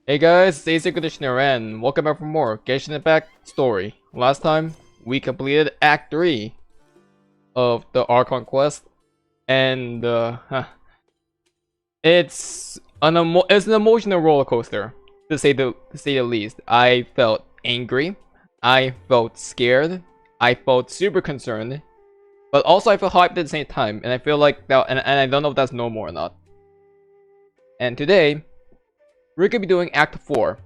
Hey guys, it's ACairconditioner and welcome back for more Genshin Impact story. Last time, we completed Act 3 of the Archon quest, and it's it's an emotional roller coaster, to say the least. I felt angry, I felt scared, I felt super concerned, but also I felt hyped at the same time, and I feel like that, and I don't know if that's normal or not. And today, we're gonna be doing Act 4.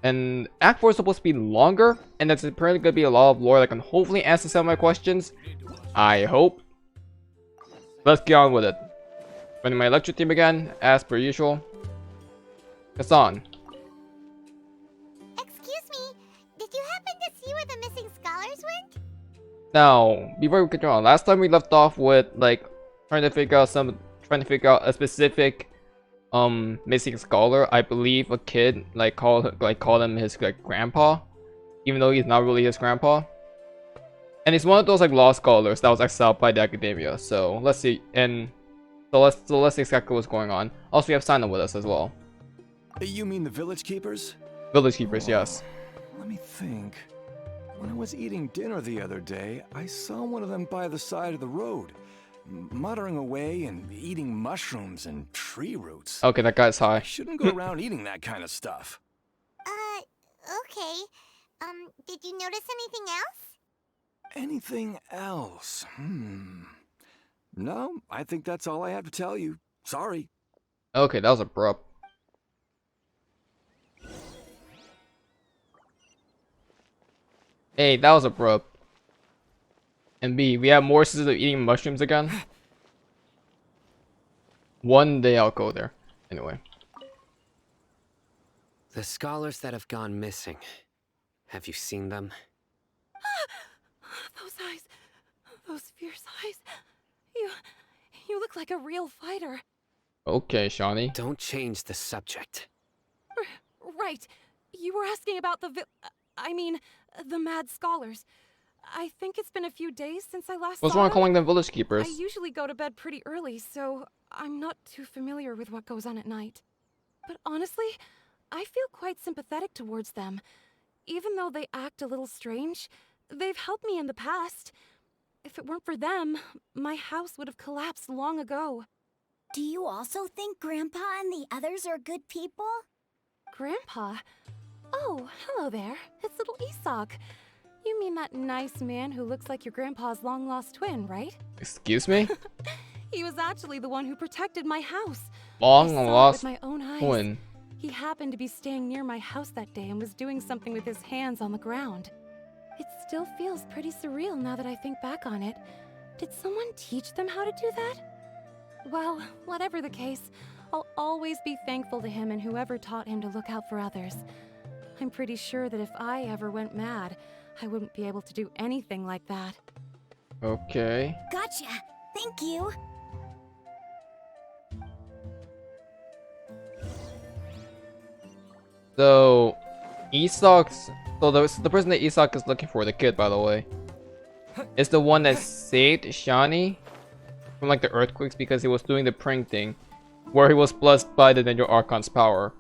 And Act 4 is supposed to be longer, and that's apparently gonna be a lot of lore that can hopefully answer some of my questions. I hope. Let's get on with it. Running my lecture team again, as per usual. Hassan. Excuse me, did you happen to see where the missing scholars went? Now, before we continue on, last time we left off with trying to figure out a specific missing scholar. I believe a kid called him his grandpa, even though he's not really his grandpa. And he's one of those lost scholars that was exiled by the academia. So let's see, and let's see exactly what's going on. Also, we have Sana with us as well. You mean the village keepers? Village keepers, yes. Let me think. When I was eating dinner the other day, I saw one of them by the side of the road, muttering away and eating mushrooms and tree roots. Okay, that guy's high. I shouldn't go around eating that kind of stuff. Okay. Did you notice anything else? Anything else? No, I think that's all I have to tell you. Sorry. Okay, that was abrupt. A, that was abrupt. And B, we have more instances of eating mushrooms again. One day I'll go there. Anyway. The scholars that have gone missing. Have you seen them? Those eyes. Those fierce eyes. You look like a real fighter. Okay, Shawnee. Don't change the subject. Right. You were asking about the mad scholars. I think it's been a few days since I last What's saw wrong them. calling them village keepers? I usually go to bed pretty early, so I'm not too familiar with what goes on at night. But honestly, I feel quite sympathetic towards them. Even though they act a little strange, they've helped me in the past. If it weren't for them, my house would have collapsed long ago. Do you also think Grandpa and the others are good people? Grandpa? Oh, hello there. It's little Isak. You mean that nice man who looks like your grandpa's long-lost twin, right? Excuse me? He was actually the one who protected my house. Long I saw it lost with my own eyes. twin. He happened to be staying near my house that day and was doing something with his hands on the ground. It still feels pretty surreal now that I think back on it. Did someone teach them how to do that? Well, whatever the case, I'll always be thankful to him and whoever taught him to look out for others. I'm pretty sure that if I ever went mad, I wouldn't be able to do anything like that. Okay. Gotcha. Thank you. So, Isak's... So the person that Isak is looking for, the kid by the way, is the one that saved Shani from the earthquakes because he was doing the prank thing where he was blessed by the Ninja Archon's power.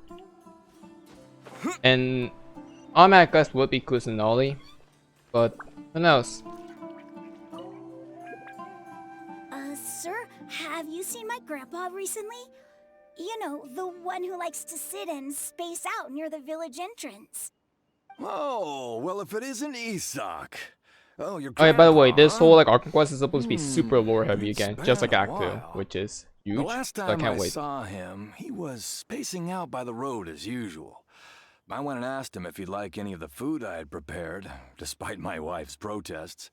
And automatic guess would be Kusanali, but who knows? Sir, have you seen my grandpa recently? You know, the one who likes to sit and space out near the village entrance. Oh, well, if it isn't Isak. Oh, your Okay, by the way, grandpa, this whole Archon quest is supposed to be super lore heavy it's again, been just like a Act 2, while. which is The huge. last So I time can't I wait. saw him, he was spacing out by the road as usual. I went and asked him if he'd like any of the food I had prepared, despite my wife's protests.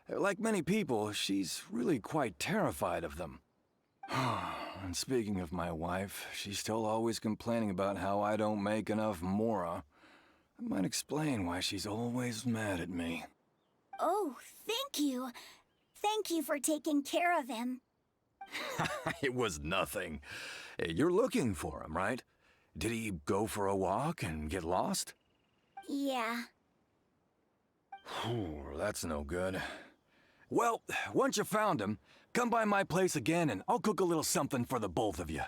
Like many people, she's really quite terrified of them. And speaking of my wife, she's still always complaining about how I don't make enough mora. That might explain why she's always mad at me. Oh, thank you. Thank you for taking care of him. It was nothing. You're looking for him, right? Did he go for a walk and get lost? Yeah. Whew, that's no good. Well, once you found him, come by my place again and I'll cook a little something for the both of you.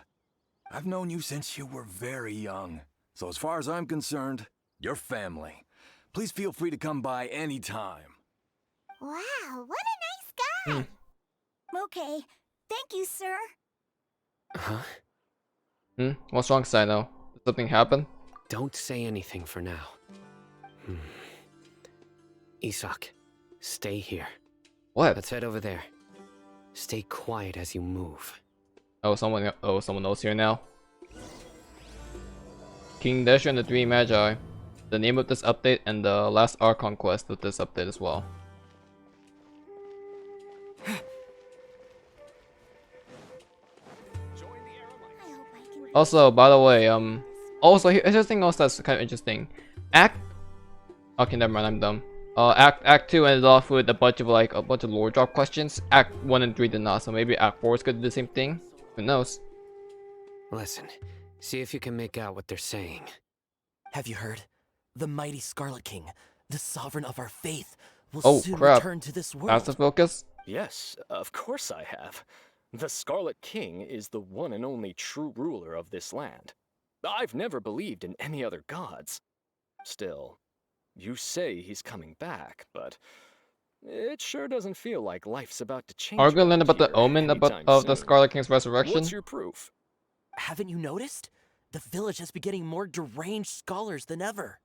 I've known you since you were very young. So as far as I'm concerned, you're family. Please feel free to come by anytime. Wow, what a nice guy! Okay, thank you, sir. Huh? What's wrong, Sino? Did something happen? Don't say anything for now. Isak, stay here. What? Let's head over there. Stay quiet as you move. Oh, someone else here now. King Deshret and the Three Magi. The name of this update and the last Archon quest of this update as well. I hope I can. Also, by the way, also here's something else that's kind of interesting. Okay, never mind, I'm dumb. Act 2 ended off with a bunch of lore drop questions. Act 1 and 3 did not, so maybe Act 4 is gonna do the same thing. Who knows? Listen, see if you can make out what they're saying. Have you heard? The mighty Scarlet King, the sovereign of our faith, will Oh, soon crap. return to this world. That's the focus? Yes, of course I have. The Scarlet King is the one and only true ruler of this land. I've never believed in any other gods. Still, you say he's coming back, but it sure doesn't feel like life's about to change. Are we gonna learn around about the here omen anytime of the soon. Scarlet King's resurrection? What's your proof? Haven't you noticed? The village has been getting more deranged scholars than ever.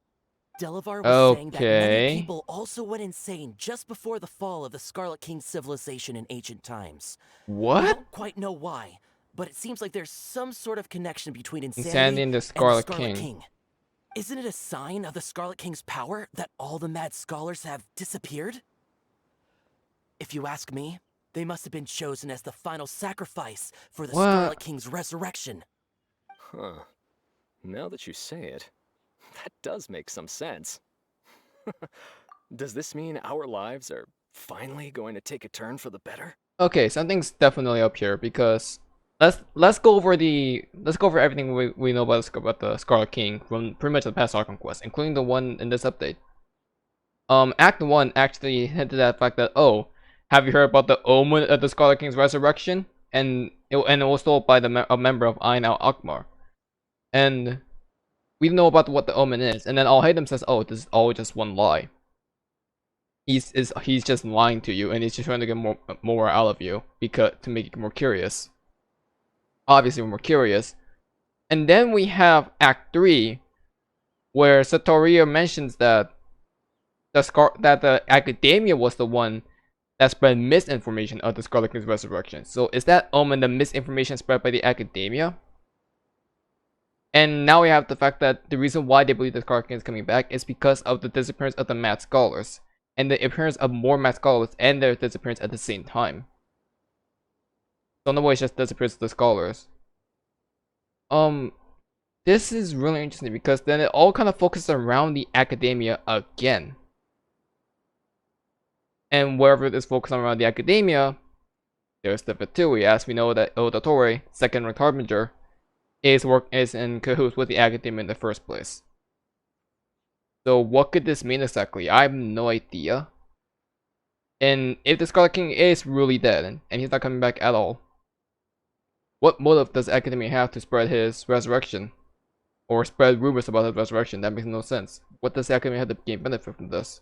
Delavar was saying that Okay. many people also went insane just before the fall of the Scarlet King civilization in ancient times. I What? don't quite know why, but it seems like there's some sort of connection between Insanity and the Scarlet King. Isn't it a sign of the Scarlet King's power that all the mad scholars have disappeared? If you ask me, they must have been chosen as the final sacrifice for the What? Scarlet King's resurrection. Huh. Now that you say it, that does make some sense. Does this mean our lives are finally going to take a turn for the better? Okay, something's definitely up here because let's go over everything we know about the Scarlet King from pretty much the past Archon quest, including the one in this update. Act 1 actually hinted at the fact that, oh, have you heard about the omen of the Scarlet King's resurrection? And it was told by a member of Ain al-Akmar. And we know about what the omen is, and then Al-Haydam says, oh, this is all just one lie. He's just lying to you, and he's just trying to get more out of you because to make you more curious. Obviously, we're more curious. And then we have Act 3, where Satoria mentions that the academia was the one that spread misinformation of the Scarlet King's resurrection. So is that omen the misinformation spread by the academia? And now we have the fact that the reason why they believe the Scarlet King is coming back is because of the disappearance of the mad scholars, and the appearance of more mad scholars and their disappearance at the same time. So in a way, it's just disappearance of the scholars. This is really interesting because then it all kind of focuses around the academia again. And wherever it is focused around the academia, there's the Fatui, as we know that El Dottore, second ranked harbinger, is in cahoots with the academia in the first place. So what could this mean exactly? I have no idea. And if the Scarlet King is really dead and he's not coming back at all, what motive does academia have to spread his resurrection? Or spread rumors about his resurrection? That makes no sense. What does academia have to gain benefit from this?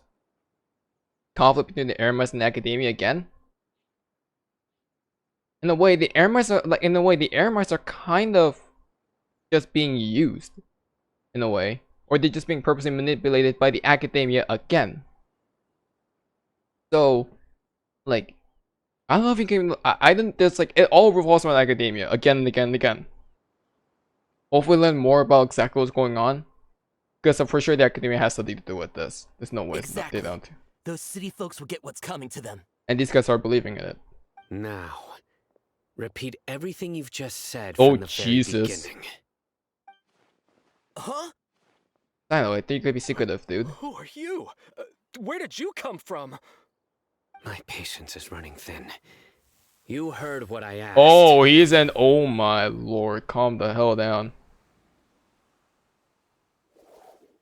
Conflict between the Eremites and the academia again? In a way, the Eremites are kind of just being used, in a way, or they're just being purposely manipulated by the academia again. So, like, I don't know if you can. I don't. There's like it all revolves around academia again and again and again. Hopefully, learn more about exactly what's going on, because I'm for sure the academia has something to do with this. There's no way Exactly. they don't. Those city folks will get what's coming to them. And these guys are believing in it. Now, repeat everything you've just said Oh, from the Jesus. very beginning. Huh? I know. I think you could be secretive, dude. Who are you? Where did you come from? My patience is running thin. You heard what I asked. Oh, he's an. Oh my lord! Calm the hell down.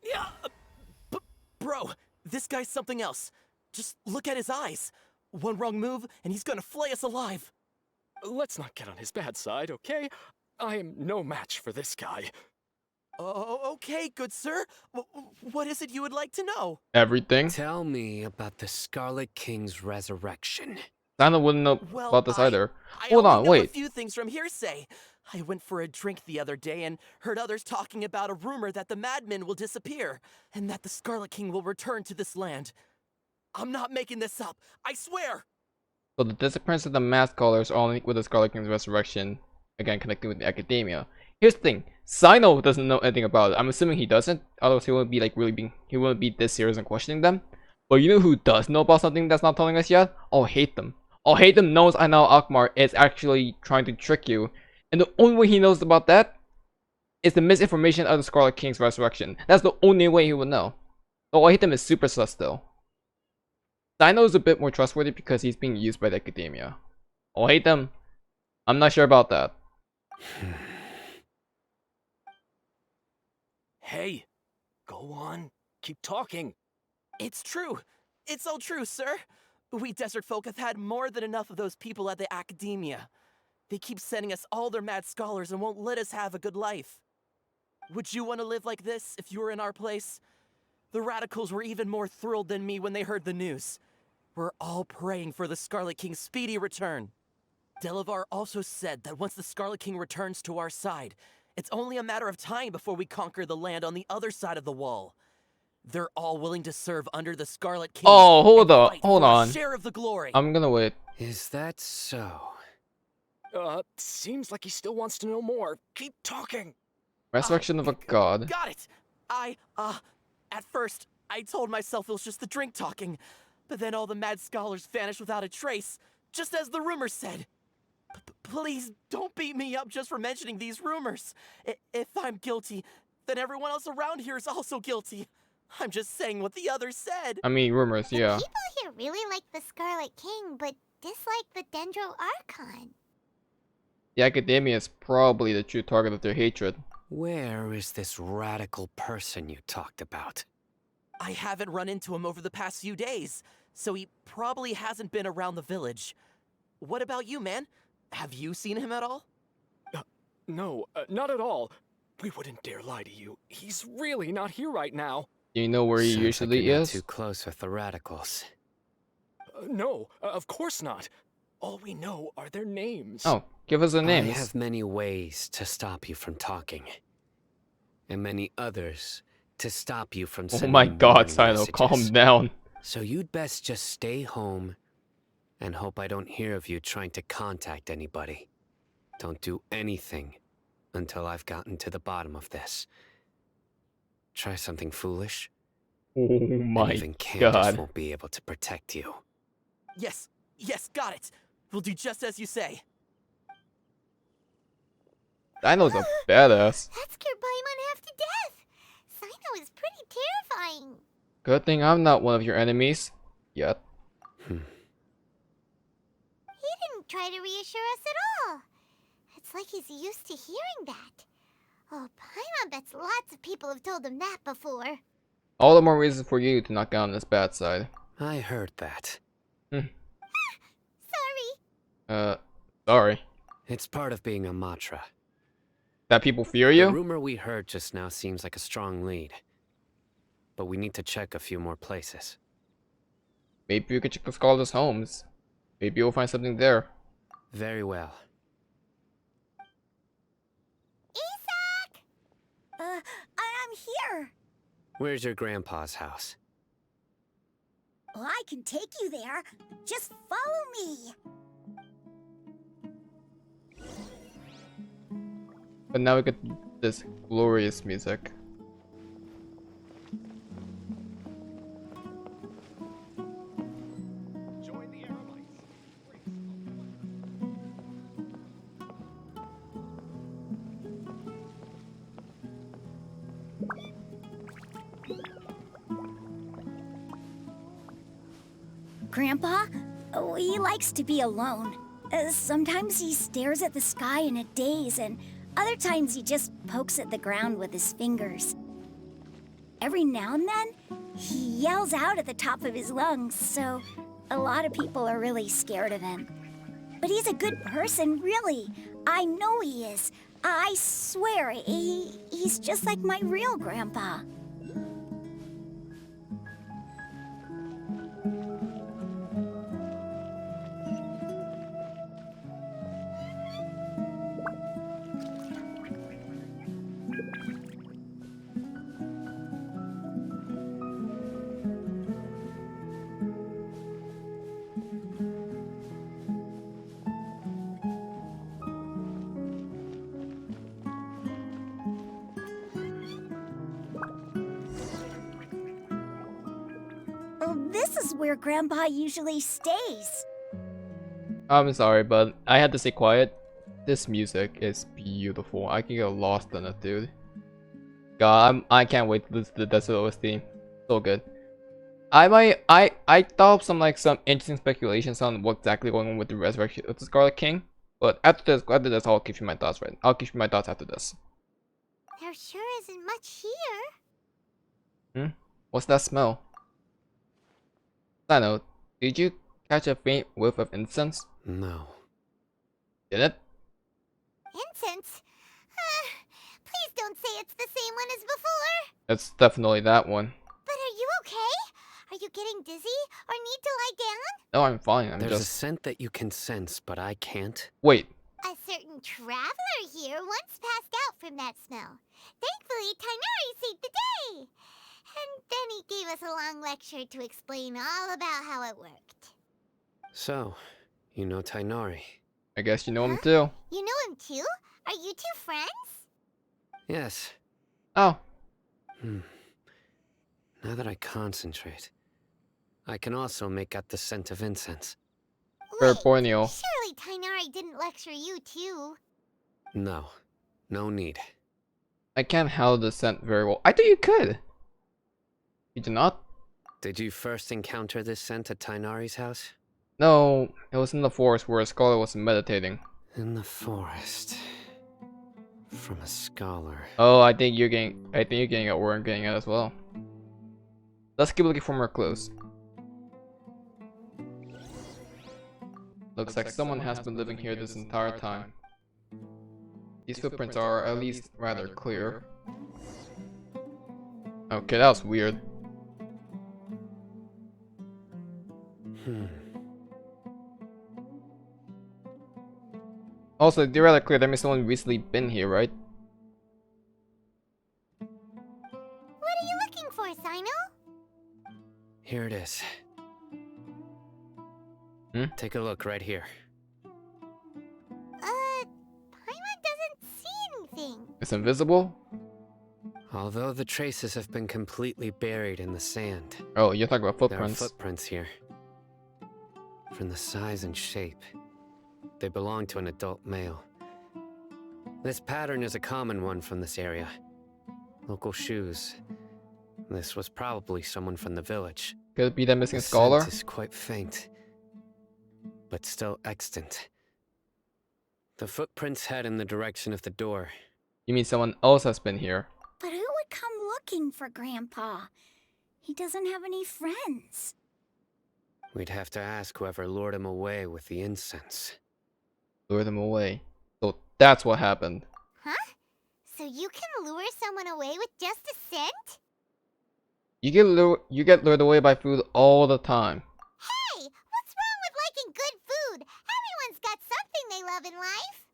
Yeah. Bro, this guy's something else. Just look at his eyes. One wrong move, and he's gonna flay us alive. Let's not get on his bad side, okay? I am no match for this guy. Oh, okay, good sir. What is it you would like to know? Everything. Tell me about the Scarlet King's resurrection. Santa wouldn't know Well, about this either. I Hold only on, know wait. a few things from hearsay. I went for a drink the other day and heard others talking about a rumor that the madmen will disappear and that the Scarlet King will return to this land. I'm not making this up. I swear. So the disappearance of the mask scholars are only with the Scarlet King's resurrection, again connecting with the academia. Here's the thing, Sino doesn't know anything about it. I'm assuming he doesn't, otherwise he wouldn't be like he wouldn't be this serious in questioning them. But you know who does know about something that's not telling us yet? Oh, Hate Them. Oh, Hate Them knows I know Akmar is actually trying to trick you, and the only way he knows about that is the misinformation of the Scarlet King's resurrection. That's the only way he would know. Oh, Hate Them is super sus though. Sino is a bit more trustworthy because he's being used by the academia. Oh, Hate Them, I'm not sure about that. Hey, go on. Keep talking. It's true. It's all true, sir. We desert folk have had more than enough of those people at the academia. They keep sending us all their mad scholars and won't let us have a good life. Would you want to live like this if you were in our place? The radicals were even more thrilled than me when they heard the news. We're all praying for the Scarlet King's speedy return. Delavar also said that once the Scarlet King returns to our side, it's only a matter of time before we conquer the land on the other side of the wall. They're all willing to serve under the Scarlet King. Oh, hold and on, fight hold for a on. share of the glory. I'm gonna wait. Is that so? Seems like he still wants to know more. Keep talking. Resurrection of a god. Got it. At first, I told myself it was just the drink talking, but then all the mad scholars vanished without a trace, just as the rumors said. Please don't beat me up just for mentioning these rumors. If I'm guilty, then everyone else around here is also guilty. I'm just saying what the others said. I mean, rumors, yeah. People here really like the Scarlet King, but dislike the Dendro Archon. The academia is probably the true target of their hatred. Where is this radical person you talked about? I haven't run into him over the past few days, so he probably hasn't been around the village. What about you, man? Have you seen him at all? No, not at all. We wouldn't dare lie to you. He's really not here right now. Do you know where he Sounds usually like you're not is? too close with the radicals. No, of course not. All we know are their names. Oh, give us the I names. have many ways to stop you from talking. And many others to stop you from Oh sending my god, warning Sino, messages. calm down. So you'd best just stay home and hope I don't hear of you trying to contact anybody. Don't do anything until I've gotten to the bottom of this. Try something foolish, Oh and my even Candace god. won't be able to protect you. Yes, got it. We'll do just as you say. Sino's a badass. That scared Paimon half to death. Sino is pretty terrifying. Good thing I'm not one of your enemies. Yet. He didn't try to reassure us at all. It's like he's used to hearing that. Oh, Paimon bets lots of people have told him that before. All the more reason for you to not get on this bad side. I heard that. Sorry. Sorry. It's part of being a Matra. That people fear The you? rumor we heard just now seems like a strong lead. But we need to check a few more places. Maybe you could check the scholars' homes. Maybe you'll find something there. Very well. Isak! I'm here. Where's your grandpa's house? Well, I can take you there. Just follow me. But now we get this glorious music. Grandpa, he likes to be alone. Sometimes he stares at the sky in a daze, and other times he just pokes at the ground with his fingers. Every now and then, he yells out at the top of his lungs, so a lot of people are really scared of him. But he's a good person, really. I know he is. I swear, he's just like my real grandpa. This is where Grandpa usually stays. I'm sorry, but I had to stay quiet. This music is beautiful. I can get lost in it, dude. God, I can't wait to listen to the Desert OST. So good. I thought of some interesting speculations on what's exactly going on with the resurrection of the Scarlet King. But after this, I'll give you my thoughts. Right, I'll give you my thoughts after this. There sure isn't much here. What's that smell? Side note, did you catch a faint whiff of incense? No. Did it? Incense? Please don't say it's the same one as before. It's definitely that one. But are you okay? Are you getting dizzy or need to lie down? No, I'm fine. I'm There's a just. scent that you can sense, but I can't. Wait. A certain traveler here once passed out from that smell. Thankfully, Tainari saved the day. And then he gave us a long lecture to explain all about how it worked. So, you know Tainari? I guess you know him too. You know him too? Are you two friends? Yes. Oh. Now that I concentrate, I can also make out the scent of incense. Fair Wait, point, Neil. surely Tainari didn't lecture you too. No. No need. I can't handle the scent very well. I thought you could. You do not? Did you first encounter this scent at Tainari's house? No, it was in the forest where a scholar was meditating. In the forest. From a scholar. Oh, I think you're getting at where I'm getting at as well. Let's keep looking for more clues. Looks like someone has been living here this entire time. These footprints are at least rather clear. Okay, that was weird. Also, they're rather clear. That means someone recently been here, right? What are you looking for, Sino? Here it is. Take a look right here. Paimon doesn't see anything. It's invisible? Although the traces have been completely buried in the sand, Oh, you're talking about there are footprints. footprints here. From the size and shape, they belong to an adult male. This pattern is a common one from this area. Local shoes. This was probably someone from the village. Could it be that missing The scholar? scent is quite faint, but still extant. The footprints head in the direction of the door. You mean someone else has been here? But who would come looking for Grandpa? He doesn't have any friends. We'd have to ask whoever lured him away with the incense. Lure them away. So that's what happened. Huh? So you can lure someone away with just a scent? You get lured away by food all the time. Hey, what's wrong with liking good food? Everyone's got something they love in life.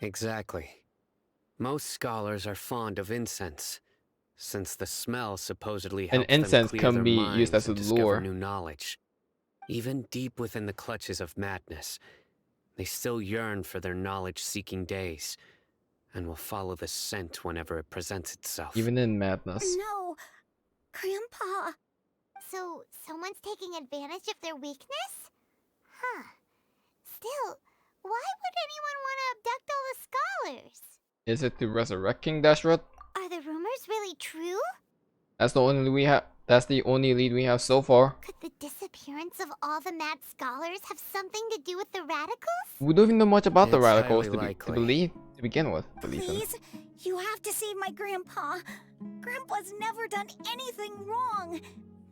Exactly. Most scholars are fond of incense, since the smell supposedly helps them incense clear can their be minds used as a and discover lure. new knowledge. Even deep within the clutches of madness, they still yearn for their knowledge-seeking days, and will follow the scent whenever it presents itself. Even in madness. No, Grandpa. So someone's taking advantage of their weakness? Huh. Still, why would anyone want to abduct all the scholars? Is it to resurrect King Deshret? Are the rumors really true? That's the only we have. That's the only lead we have so far. Could the disappearance of all the mad scholars have something to do with the radicals? We don't even know much about the It's radicals highly to likely. begin with. Believe in. Please, you have to save my grandpa. Grandpa's never done anything wrong.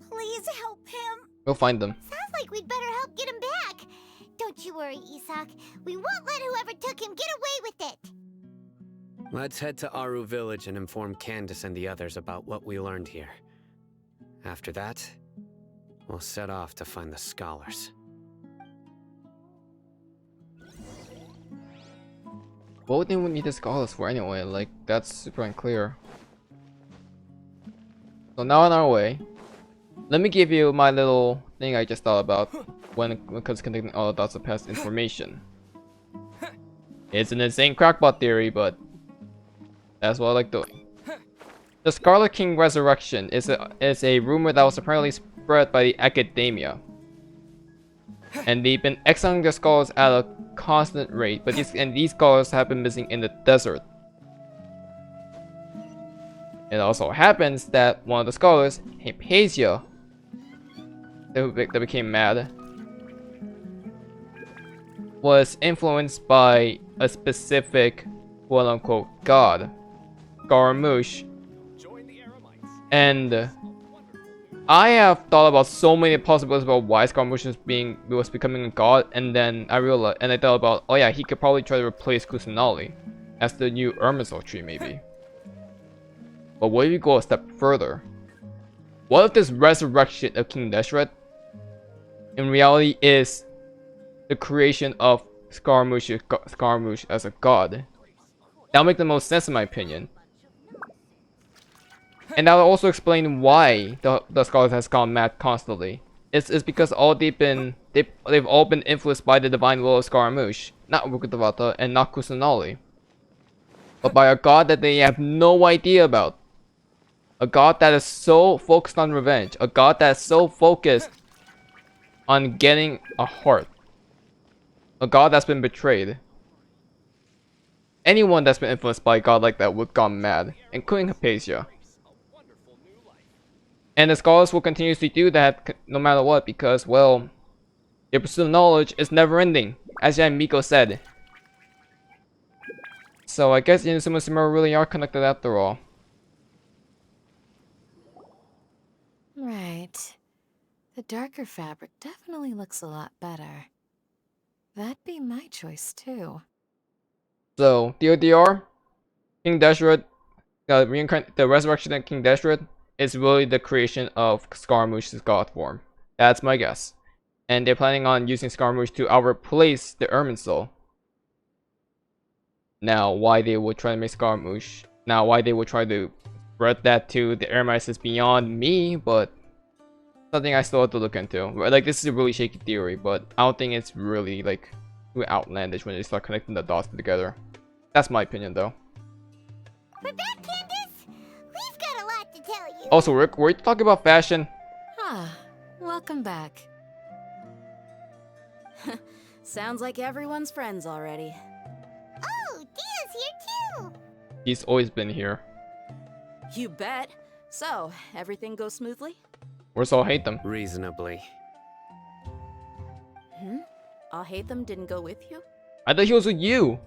Please help him. We'll find them. Sounds like we'd better help get him back. Don't you worry, Isak. We won't let whoever took him get away with it. Let's head to Aru Village and inform Candace and the others about what we learned here. After that, we'll set off to find the scholars. What would they need the scholars for anyway? Like, that's super unclear. So now on our way, let me give you my little thing I just thought about when it comes to connecting all the dots of past information. It's an insane crackpot theory, but that's what I like doing. The Scarlet King resurrection is a rumor that was apparently spread by the academia. And they've been exiling their scholars at a constant rate, but these scholars have been missing in the desert. It also happens that one of the scholars, Hypatia, that became mad, was influenced by a specific quote-unquote god, Scaramouche. And I have thought about so many possibilities about why Scaramouche was becoming a god, and then I thought about, oh yeah, he could probably try to replace Kusanali as the new Irminsul tree, maybe. But what if you go a step further? What if this resurrection of King Deshret in reality is the creation of Scaramouche as a god? That'll make the most sense in my opinion. And that will also explain why the scholars has gone mad constantly. It's because they've all been influenced by the divine will of Scaramouche, not Rukkhadevata and not Kusanali, but by a god that they have no idea about. A god that is so focused on revenge. A god that is so focused on getting a heart. A god that's been betrayed. Anyone that's been influenced by a god like that would gone mad, including Hypatia. And the scholars will continuously do that no matter what, because, well, their pursuit of knowledge is never ending, as Miko said. So I guess Inazuma and Sumeru really are connected after all. Right. The darker fabric definitely looks a lot better. That'd be my choice too. So, DODR, King Deshret, the resurrection of King Deshret is really the creation of Scaramouche's god form. That's my guess. And they're planning on using Scaramouche to outreplace the Irminsul. Now, why they would try to make Scaramouche, why they would try to spread that to the Eremites is beyond me, but something I still have to look into. Like, this is a really shaky theory, but I don't think it's really, like, too outlandish when they start connecting the dots together. That's my opinion, though. We're back, Candace! We've got a lot to tell you! Also, Rick, were you talking about fashion? Ah, welcome back. Sounds like everyone's friends already. Oh, Dia's here too! He's always been here. You bet. So, everything goes smoothly? Where's all hate them? Reasonably. I'll hate them didn't go with you? I thought he was with you!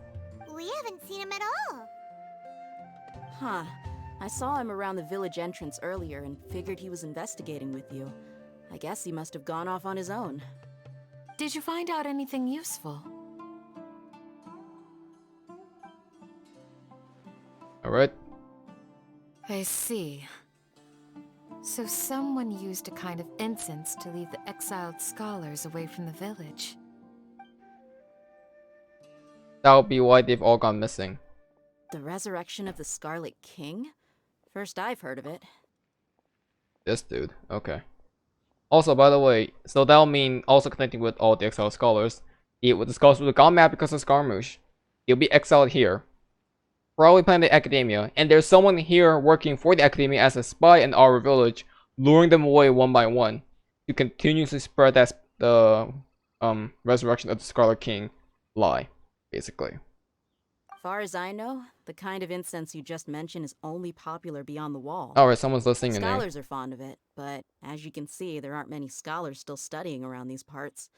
We haven't seen him at all! Huh. I saw him around the village entrance earlier and figured he was investigating with you. I guess he must have gone off on his own. Did you find out anything useful? Alright. I see. So someone used a kind of incense to lead the exiled scholars away from the village. That would be why they've all gone missing. The resurrection of the Scarlet King? First I've heard of it. This dude. Okay. Also, by the way, so that'll mean also connecting with all the exiled scholars. The scholars would have gone mad because of Scaramouche. He'll be exiled here. Probably playing the academia, and there's someone here working for the academia as a spy in our village, luring them away one by one to continuously spread that the resurrection of the Scarlet King lie, basically. Far as I know, the kind of incense you just mentioned is only popular beyond the wall. Alright, someone's listening in there. Scholars are fond of it, but as you can see, there aren't many scholars still studying around these parts.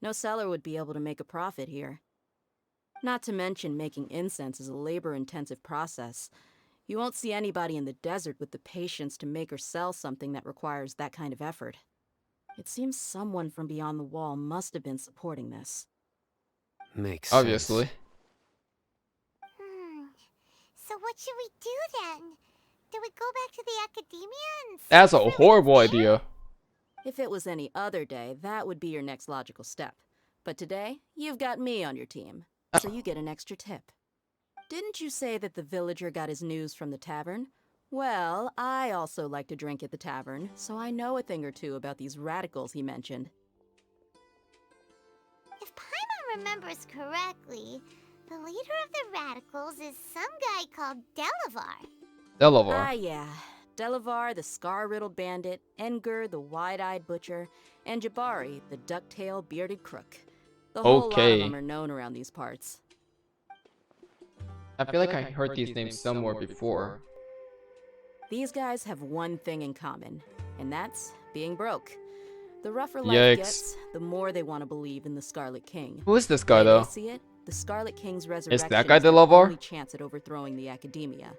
No seller would be able to make a profit here. Not to mention making incense is a labor-intensive process. You won't see anybody in the desert with the patience to make or sell something that requires that kind of effort. It seems someone from beyond the wall must have been supporting this. Makes Obviously. sense. So what should we do then? Do we go back to the academia and That's see a if horrible Ruben's there? idea. If it was any other day, that would be your next logical step. But today, you've got me on your team, so you get an extra tip. Didn't you say that the villager got his news from the tavern? Well, I also like to drink at the tavern, so I know a thing or two about these radicals he mentioned. If Paimon remembers correctly, the leader of the radicals is some guy called Delavar. Delavar. Yeah. Delavar, the scar-riddled bandit, Engur, the wide-eyed butcher, and Jabari, the duck-tail bearded crook. The whole lot of Okay. them are known around these parts. I feel like I heard these names somewhere before. These guys have one thing in common, and that's being broke. The rougher life Yikes. gets, the more they want to believe in the Scarlet King. Who is this guy The way though? they see it, the Scarlet King's resurrection that guy is their Delavar? only chance at overthrowing the academia.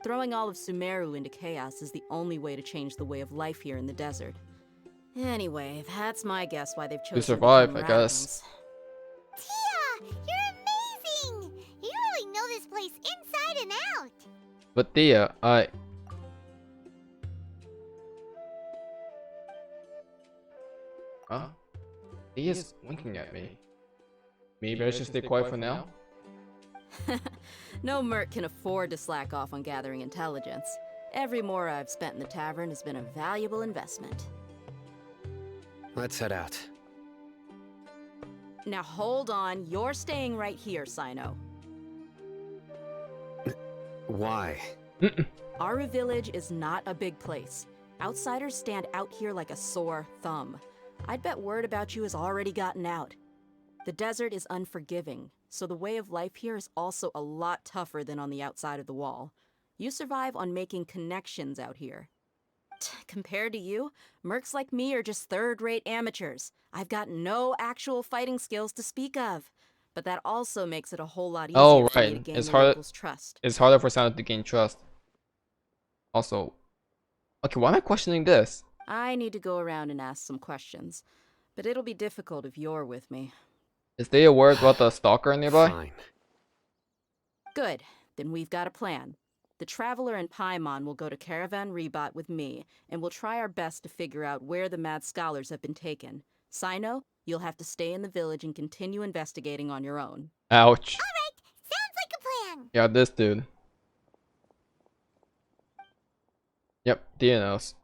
Throwing all of Sumeru into chaos is the only way to change the way of life here in the desert. Anyway, that's my guess why they've chosen survive, to become I guess. radicals. Tia, you're amazing! You really know this place inside and out. But Dehya, Huh? Dehya's winking at me. Maybe I should stay quiet for now? No merc can afford to slack off on gathering intelligence. Every mora I've spent in the tavern has been a valuable investment. Let's head out. Now hold on, you're staying right here, Sino. Why? Aru Village is not a big place. Outsiders stand out here like a sore thumb. I'd bet word about you has already gotten out. The desert is unforgiving, so the way of life here is also a lot tougher than on the outside of the wall. You survive on making connections out here. Compared to you, mercs like me are just third-rate amateurs. I've got no actual fighting skills to speak of. But that also makes it a whole lot easier Oh, for me to right. gain It's the hard- locals' trust. It's harder for Santa to gain trust. Also, okay, why am I questioning this? I need to go around and ask some questions, but it'll be difficult if you're with me. Is they aware about the stalker nearby? Fine. Good, then we've got a plan. The Traveler and Paimon will go to Caravan Ribat with me, and we'll try our best to figure out where the mad scholars have been taken. Sino, you'll have to stay in the village and continue investigating on your own. Ouch. Alright, sounds like a plan. Yeah, this dude. Yep, Dehya knows.